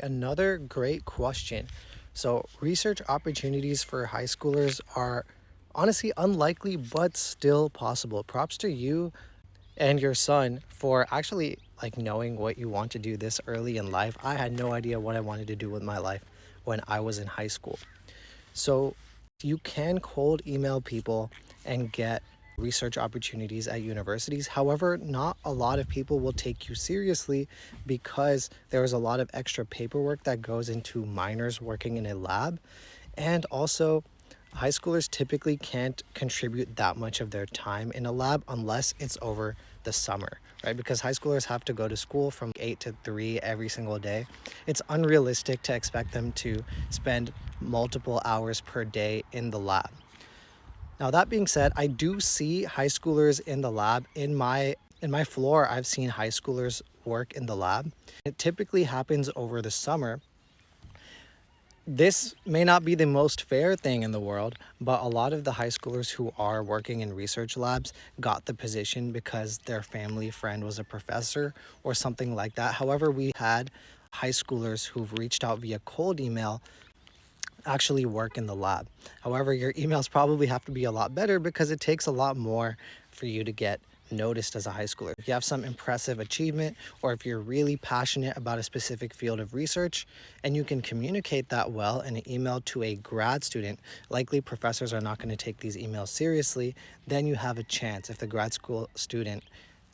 Another great question. So, research opportunities for high schoolers are honestly unlikely, but still possible. Props to you and your son for actually knowing what you want to do this early in life. I had no idea what I wanted to do with my life when I was in high school. So you can cold email people and get research opportunities at universities. However, not a lot of people will take you seriously because there is a lot of extra paperwork that goes into minors working in a lab. And also, high schoolers typically can't contribute that much of their time in a lab unless it's over the summer, right? Because high schoolers have to go to school from 8 to 3 every single day. It's unrealistic to expect them to spend multiple hours per day in the lab. Now, that being said, I do see high schoolers in the lab. In my floor, I've seen high schoolers work in the lab. It typically happens over the summer. This may not be the most fair thing in the world, but a lot of the high schoolers who are working in research labs got the position because their family friend was a professor or something like that. However, we had high schoolers who've reached out via cold email actually work in the lab. However, your emails probably have to be a lot better because it takes a lot more for you to get noticed as a high schooler. If you have some impressive achievement, or if you're really passionate about a specific field of research and you can communicate that well in an email to a grad student, likely professors are not going to take these emails seriously, then you have a chance if the grad school student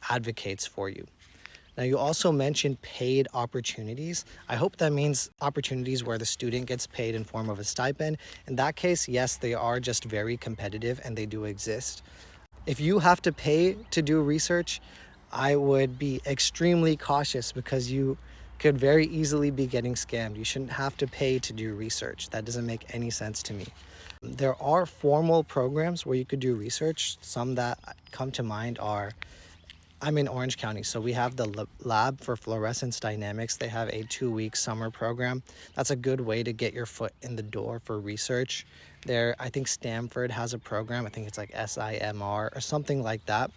advocates for you. Now, you also mentioned paid opportunities. I hope that means opportunities where the student gets paid in form of a stipend. In that case, yes, they are just very competitive and they do exist. If you have to pay to do research, I would be extremely cautious because you could very easily be getting scammed. You shouldn't have to pay to do research. That doesn't make any sense to me. There are formal programs where you could do research. Some that come to mind are, I'm in Orange County, so we have the lab for fluorescence dynamics. They have a 2-week summer program. That's a good way to get your foot in the door for research. There, I think Stanford has a program. I think it's like SIMR or something like that.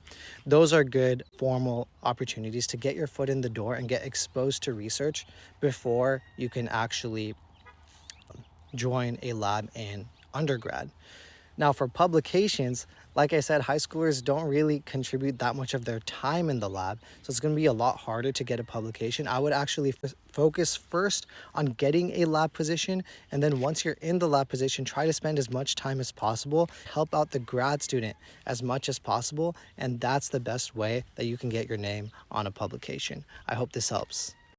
Those are good formal opportunities to get your foot in the door and get exposed to research before you can actually join a lab in undergrad. Now, for publications, like I said, high schoolers don't really contribute that much of their time in the lab, so it's going to be a lot harder to get a publication. I would actually focus first on getting a lab position, and then once you're in the lab position, try to spend as much time as possible, help out the grad student as much as possible, and that's the best way that you can get your name on a publication. I hope this helps.